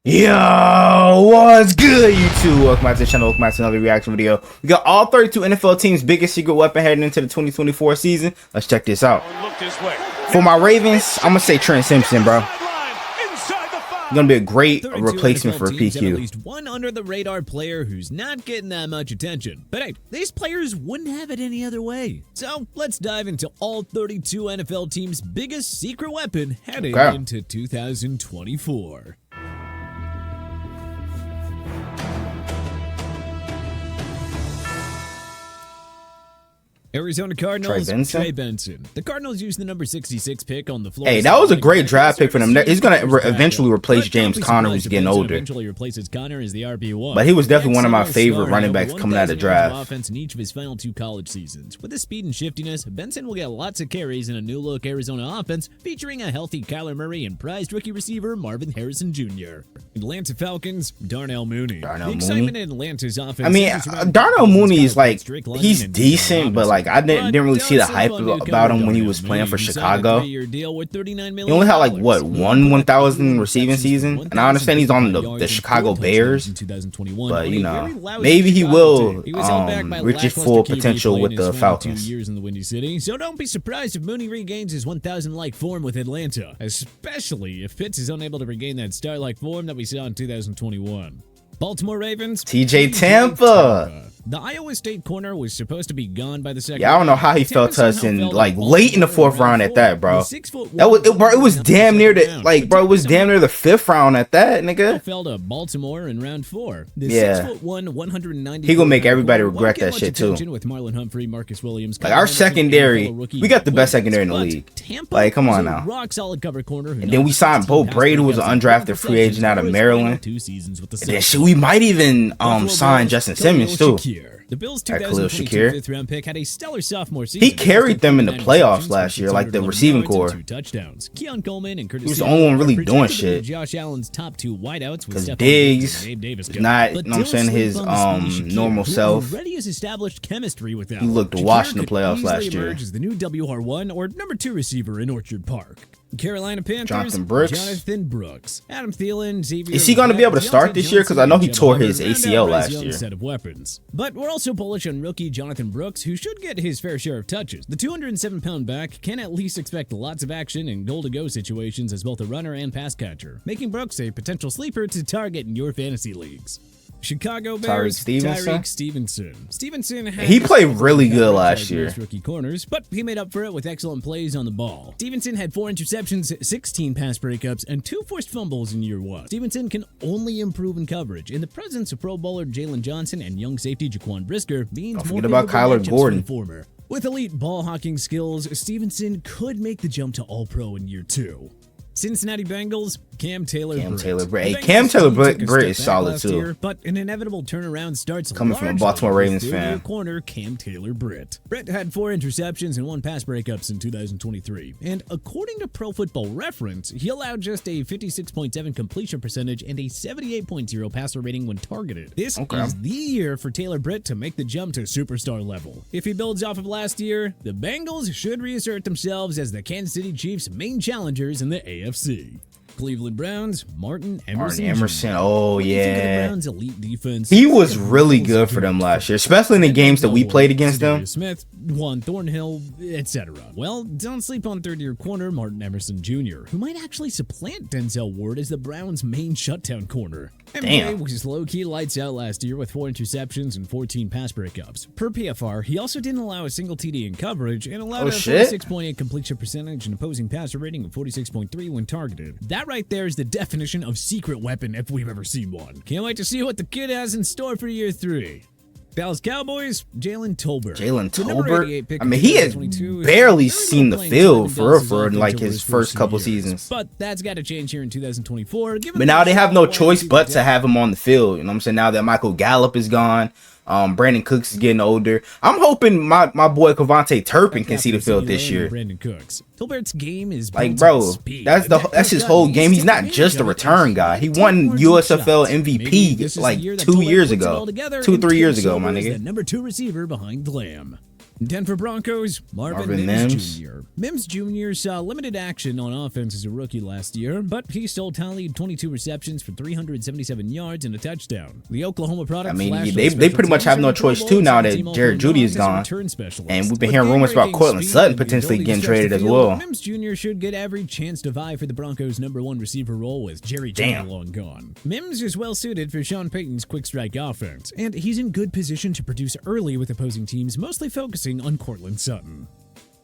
Yo, what's good, YouTube? Welcome back to the channel. Welcome back to another reaction video. We got all 32 NFL teams' biggest secret weapon heading into the 2024 season. Let's check this out. For my Ravens, I'm gonna say Trent Simpson, bro. He's gonna be a great replacement for PQ. At least one under the radar player who's not getting that much attention. But hey, these players wouldn't have it any other way. So let's dive into all 32 NFL teams' biggest secret weapon heading into 2024. Arizona Cardinals, Trey Benson. The Cardinals used the number 66 pick on the floor. Hey, that was a great draft pick for them. He's going to eventually replace James Conner, who's getting older. Eventually replaces Conner as the RB1. But he was definitely one of my favorite running backs coming out of the draft. Offense in each of his final two college seasons. With his speed and shiftiness, Benson will get lots of carries in a new-look Arizona offense featuring a healthy Kyler Murray and prized rookie receiver Marvin Harrison Jr. Atlanta Falcons, Darnell Mooney. The excitement in Atlanta's offense. I mean, Darnell Mooney is like, he's decent, but like I didn't really see the hype about him when he was playing for Chicago. He only had like what, 1,000 receiving season, and I understand he's on the Chicago Bears, but you know, maybe he will reach his full potential with the Falcons. So don't be surprised if Mooney regains his 1,000-like form with Atlanta, especially if Pitts is unable to regain that star-like form that we saw in 2021. Baltimore Ravens, TJ Tampa. The Iowa State corner was supposed to be gone by the second. Yeah, I don't know how he fell to us in like late in the fourth round at that, bro. It was damn near the it was damn near the fifth round at that, nigga. Fell to Baltimore in round 4. Yeah, 6'1", 190. He gonna make everybody regret that shit too. With Marlon Humphrey, Marcus Williams, like our secondary, we got the best secondary in the league. Like, come on now. Rock solid cover corner. And then we signed Bo Brady, who was an undrafted free agent out of Maryland. And then shit, we might even sign Justin Simmons too. The Bills' 2022 fifth-round pick had a stellar sophomore season. He carried them in the playoffs last year, like the receiving core. Keon Coleman and Curtis he was the only one really doing shit. Josh Allen's top two wideouts, because Diggs is not, you know what I'm saying, his normal self. Already has established chemistry with he looked washed in the playoffs last year. As the new WR1 or number 2 receiver in Orchard Park. Carolina Panthers, Jonathan Brooks, Adam Thielen, Xavier. Is he going to be able to start this year? Because I know he tore his ACL last year. Set of weapons. But we're also bullish on rookie Jonathan Brooks, who should get his fair share of touches. The 207-pound back can at least expect lots of action in goal-to-go situations as both a runner and pass catcher, making Brooks a potential sleeper to target in your fantasy leagues. Chicago Bears, Tyreek Stevenson. He played really good last year. Rookie corners, but he made up for it with excellent plays on the ball. Stevenson had 4 interceptions, 16 pass breakups, and 2 forced fumbles in year 1. Stevenson can only improve in coverage. In the presence of Pro Bowler Jalen Johnson and young safety Jaquan Brisker means don't forget about Kyler Gordon. With elite ball hawking skills, Stevenson could make the jump to All-Pro in year 2. Cincinnati Bengals, Cam Taylor Britt. Hey, Cam Taylor Britt is solid too. Year, but an inevitable turnaround starts coming from a Baltimore Ravens fan. Corner Cam Taylor Britt. Britt had 4 interceptions and 1 pass breakups in 2023, and according to Pro Football Reference, he allowed just a 56.7 completion percentage and a 78.0 passer rating when targeted. This is the year for Taylor Britt to make the jump to superstar level. If he builds off of last year, the Bengals should reassert themselves as the Kansas City Chiefs' main challengers in the AFC. Cleveland Browns, Martin Emerson. Oh yeah, Browns' elite defense. He was really good for them last year, especially in the games that we played against them. Smith, Juan Thornhill, etc. Well, don't sleep on third-year corner Martin Emerson Jr., who might actually supplant Denzel Ward as the Browns' main shutdown corner. Damn. Was low-key lights out last year with 4 interceptions and 14 pass breakups. Per PFR, he also didn't allow a single TD in coverage and allowed a 46.8 completion percentage and opposing passer rating of 46.3 when targeted. That right there is the definition of secret weapon if we've ever seen one. Can't wait to see what the kid has in store for year 3. Dallas Cowboys, Jalen Tolbert. I mean, he has barely seen the field for like his first couple seasons. But that's got to change here in 2024. But now they have no choice but to have him on the field. You know what I'm saying? Now that Michael Gallup is gone, Brandon Cooks is getting older. I'm hoping my boy Kevontae Turpin can see the field this year. Brandon Cooks. Tolbert's game is like, bro, that's his whole game. He's not just a return guy. He won USFL MVP like 2 years ago, 2-3 years ago, my nigga. Number 2 receiver behind Lamb. Denver Broncos, Marvin Mims Jr. Mims Jr. saw limited action on offense as a rookie last year, but he still tallied 22 receptions for 377 yards and a touchdown. The Oklahoma product, I mean, they pretty much have no choice too now that Jared Jeudy is gone, and we've been hearing rumors about Cortland Sutton potentially getting traded as well. Mims Jr. should get every chance to vie for the Broncos' #1 receiver role with Jerry Jeudy long gone. Mims is well suited for Sean Payton's quick strike offense, and he's in good position to produce early with opposing teams, mostly focusing on Cortland Sutton.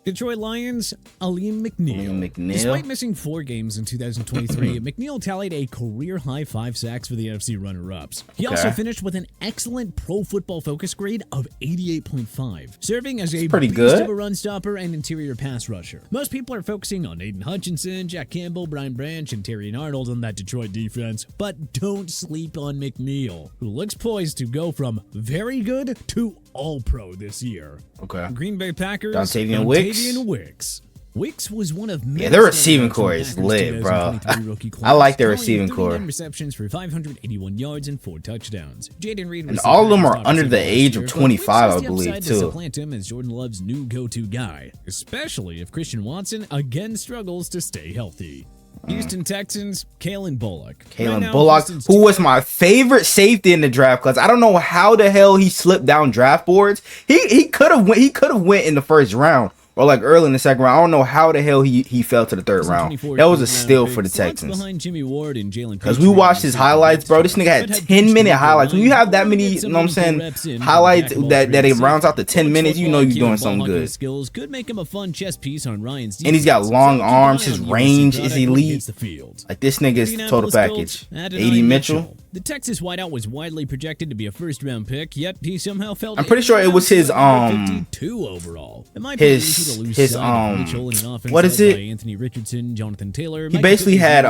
Detroit Lions, Alim McNeill. Despite missing 4 games in 2023, McNeill tallied a career-high 5 sacks for the NFC runner-ups. He also finished with an excellent Pro Football Focus grade of 88.5, serving as a beast of a run stopper and interior pass rusher. Most people are focusing on Aiden Hutchinson, Jack Campbell, Brian Branch, and Terrion Arnold on that Detroit defense, but don't sleep on McNeill, who looks poised to go from very good to All-Pro this year. Green Bay Packers, Dontayvion Wicks. Wicks was one of many. Yeah, their receiving core is lit, bro. I like their receiving core. Receptions for 581 yards and 4 touchdowns. Jaden Reed, and all of them are under the age of 25, I believe, too. Supplant him as Jordan Love's new go-to guy, especially if Christian Watson again struggles to stay healthy. Houston Texans, Kalen Bullock. Who was my favorite safety in the draft class. I don't know how the hell he slipped down draft boards. He could have went in the first round or like early in the second round. I don't know how the hell he fell to the third round. That was a steal for the Texans. Because we watched his highlights, bro. This nigga had 10-minute highlights. When you have that many, you know what I'm saying, highlights that it rounds out to 10 minutes, you know you're doing something good. Skills could make him a fun chess piece on Ryan's defense. And he's got long arms. His range is elite. Like this nigga's total package. A.D. Mitchell. The Texas wideout was widely projected to be a first-round pick, yet he somehow fell. I'm pretty sure it was his 52 overall. What is it? Anthony Richardson, Jonathan Taylor. He basically had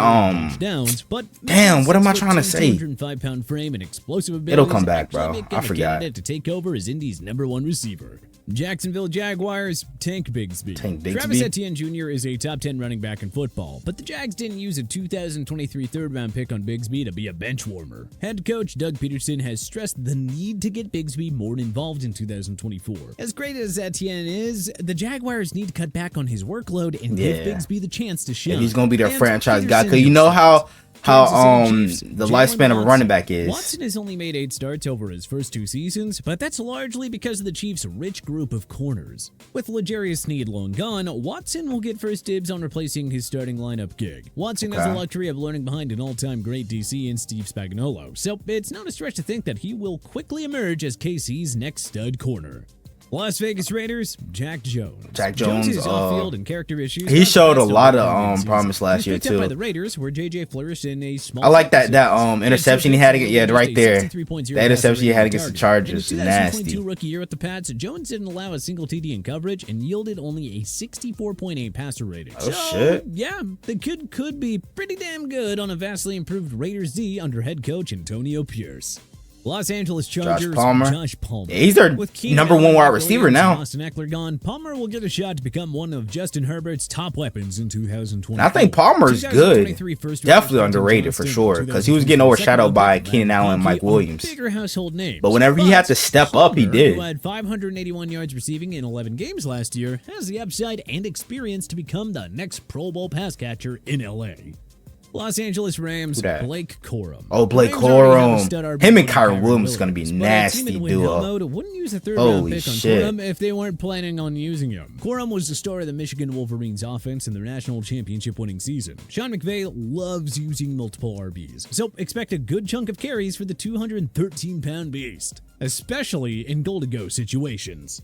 downs, but damn, what am I trying to say? 205-pound frame and explosive ability. It'll come back, bro. I forgot. To take over as Indy's #1 receiver. Jacksonville Jaguars, Tank Bigsby. Travis Etienne Jr. is a top 10 running back in football, but the Jags didn't use a 2023 third-round pick on Bigsby to be a bench warmer. Head coach Doug Peterson has stressed the need to get Bigsby more involved in 2024. As great as Etienne is, the Jaguars need to cut back on his workload and give Bigsby the chance to shine. If he's going to be their franchise guy, because you know how the lifespan of a running back is. Watson has only made 8 starts over his first 2 seasons, but that's largely because of the Chiefs' rich group of corners. With L'Jarius Sneed long gone, Watson will get first dibs on replacing his starting lineup gig. Watson has the luxury of learning behind an all-time great DC in Steve Spagnuolo, so it's not a stretch to think that he will quickly emerge as KC's next stud corner. Las Vegas Raiders, Jack Jones. Jones' off-field and character issues. He showed a lot of promise last year too. By the Raiders, where JJ flourished in a small. I like that interception he had. Right there. That interception he had against the Chargers is nasty. Rookie year at the Pats, Jones didn't allow a single TD in coverage and yielded only a 64.8 passer rating. Shit. Yeah, the kid could be pretty damn good on a vastly improved Raiders D under head coach Antonio Pierce. Los Angeles Chargers, Josh Palmer. Yeah, he's their #1 wide receiver now. Austin Eckler gone, Palmer will get a shot to become one of Justin Herbert's top weapons in 2020. I think Palmer's good. Definitely underrated for sure, because he was getting overshadowed by Keenan Allen and Mike Williams. Bigger household names. But whenever he had to step up, he did. Who had 581 yards receiving in 11 games last year, has the upside and experience to become the next Pro Bowl pass catcher in LA. Los Angeles Rams, Blake Corum. Oh, Blake Corum. Him and Kyron Williams is going to be nasty duo. Wouldn't use a third-round pick on Corum if they weren't planning on using him. Corum was the star of the Michigan Wolverines offense in their national championship winning season. Sean McVay loves using multiple RBs, so expect a good chunk of carries for the 213-pound beast, especially in goal-to-go situations.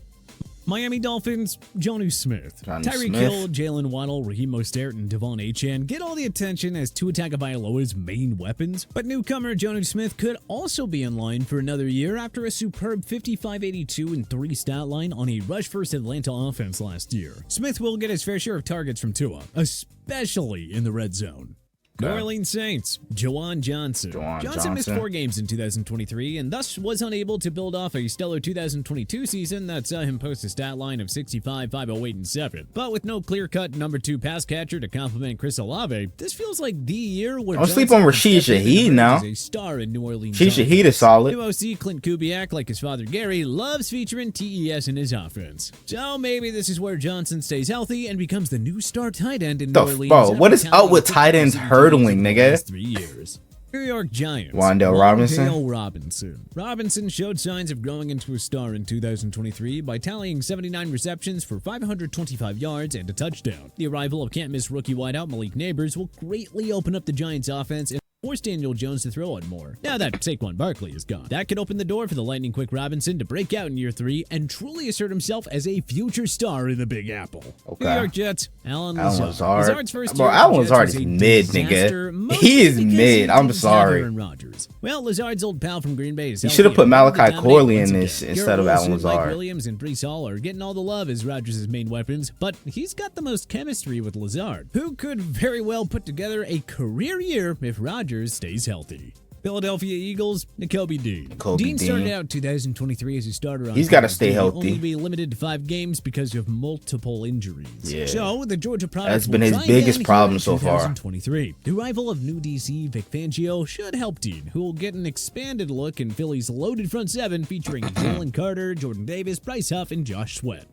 Miami Dolphins, Jonnu Smith. Tyreek Hill, Jalen Waddle, Raheem Mostert, and Devon Achane get all the attention as Tua Tagovailoa's main weapons, but newcomer Jonnu Smith could also be in line for another year after a superb 55-82 and 3 stat line on a rush-first Atlanta offense last year. Smith will get his fair share of targets from Tua, especially in the red zone. New Orleans Saints, Juwan Johnson. Johnson missed 4 games in 2023 and thus was unable to build off a stellar 2022 season that saw him post a stat line of 65, 508, and 7. But with no clear-cut number 2 pass catcher to complement Chris Olave, this feels like the year where Don't sleep on Rashid Shaheed now. A star in New Orleans. Rashid Shaheed is solid. New OC Clint Kubiak, like his father Gary, loves featuring TES in his offense. So maybe this is where Johnson stays healthy and becomes the new star tight end in New Orleans. Bro, what is up with tight ends hurdling, nigga? 3 years. New York Giants. Wan'Dale Robinson. Robinson showed signs of growing into a star in 2023 by tallying 79 receptions for 525 yards and a touchdown. The arrival of can't-miss rookie wideout Malik Neighbors will greatly open up the Giants' offense and force Daniel Jones to throw it more. Now that Saquon Barkley is gone, that could open the door for the lightning-quick Robinson to break out in year 3 and truly assert himself as a future star in the Big Apple. Okay. New York Jets, Alan Lazard. Lazard's first Bro, year Alan with the Lazard Jets is was a mid, disaster, nigga. He is mostly mid. because he I'm didn't sorry. have Aaron Rodgers. Well, Lazard's old pal from Green Bay is You should have put Malachi Corley in this again. instead of Garrett Alan Wilson, Mike Lazard. Williams and Breece Hall are getting all the love as Rodgers' main weapons, but he's got the most chemistry with Lazard, who could very well put together a career year if Rodgers stays healthy. Philadelphia Eagles, Nakobe Dean. Dean started out 2023 as a starter on He's got to stay healthy. Only be limited to 5 games because of multiple injuries. Yeah. So the Georgia product That's been his biggest problem so far. 2023. The arrival of new DC Vic Fangio should help Dean, who will get an expanded look in Philly's loaded front 7 featuring Jalen Carter, Jordan Davis, Bryce Huff, and Josh Sweat.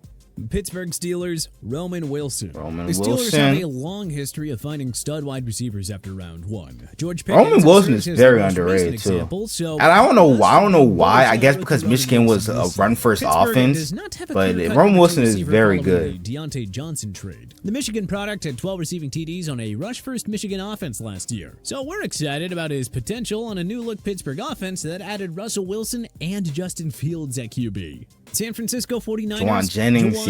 Pittsburgh Steelers, Roman Wilson. The Steelers have a long history of finding stud wide receivers after round 1. George Pickens Roman Wilson is very underrated too. And I don't know why. I guess because Michigan was a run-first offense, but Roman Wilson is very good. Deontay Johnson trade. The Michigan product had 12 receiving TDs on a rush-first Michigan offense last year. So we're excited about his potential on a new-look Pittsburgh offense that added Russell Wilson and Justin Fields at QB. San Francisco 49ers. Juwan Jennings.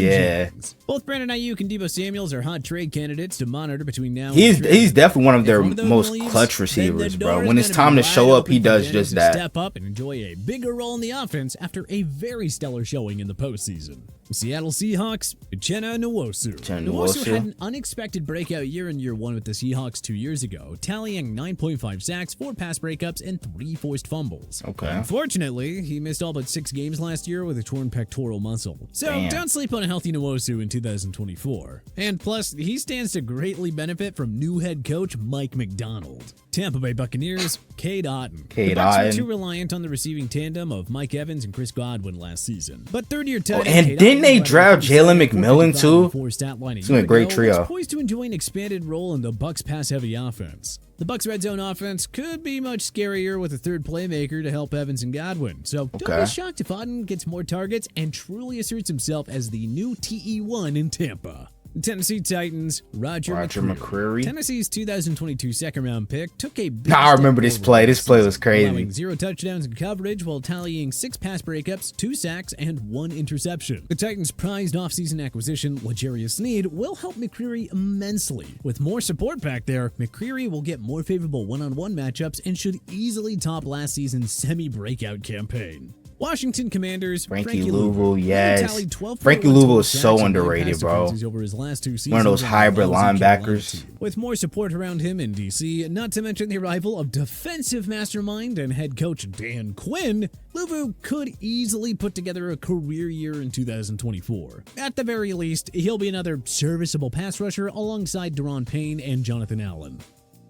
Both Brandon Ayuk and Deebo Samuels are hot trade candidates to monitor between now and He's definitely one of their most clutch receivers, bro. When it's time to show up, he does just that. Step up and enjoy a bigger role in the offense after a very stellar showing in the postseason. Seattle Seahawks, Uchenna Nwosu. Nwosu had an unexpected breakout year in year 1 with the Seahawks 2 years ago, tallying 9.5 sacks, 4 pass breakups, and 3 forced fumbles. Okay. Unfortunately, he missed all but 6 games last year with a torn pectoral muscle. So don't sleep on a healthy Nwosu in 2024. And plus, he stands to greatly benefit from new head coach Mike McDonald. Tampa Bay Buccaneers, Cade Otton. The Bucs were too reliant on the receiving tandem of Mike Evans and Chris Godwin last season. But third-year tight end and didn't they draft Jalen McMillan too? It's a great trio. Poised to enjoy an expanded role in the Bucs' pass-heavy offense. The Bucs' red zone offense could be much scarier with a third playmaker to help Evans and Godwin. So don't be shocked if Otton gets more targets and truly asserts himself as the new TE1 in Tampa. Tennessee Titans, Roger McCreary. Tennessee's 2022 second-round pick took a big I remember this play. This play was crazy. Allowing 0 touchdowns in coverage while tallying 6 pass breakups, 2 sacks, and 1 interception. The Titans' prized offseason acquisition, L'Jarius Sneed, will help McCreary immensely. With more support back there, McCreary will get more favorable one-on-one matchups and should easily top last season's semi-breakout campaign. Washington Commanders, Frankie Louisville, yes. Frankie Louisville is so underrated, bro. Over his last 2 seasons. One of those hybrid linebackers. With more support around him in DC, not to mention the arrival of defensive mastermind and head coach Dan Quinn, Louisville could easily put together a career year in 2024. At the very least, he'll be another serviceable pass rusher alongside Deron Payne and Jonathan Allen.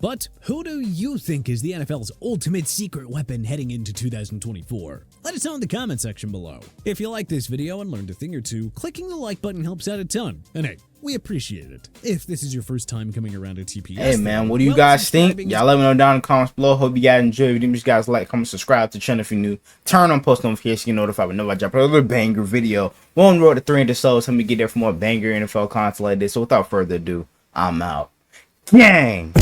But who do you think is the NFL's ultimate secret weapon heading into 2024? Let us know in the comment section below. If you like this video and learned a thing or two, clicking the like button helps out a ton. And hey, we appreciate it. If this is your first time coming around to TPS, hey man, what do you guys think? Y'all let me know down in the comments below. Hope you guys enjoy. If you guys like, comment, subscribe to the channel if you're new. Turn on post notifications, get notified whenever I drop another banger video. We're on the road to 300 subs. Help me get there for more banger NFL content like this. So without further ado, I'm out. Gang!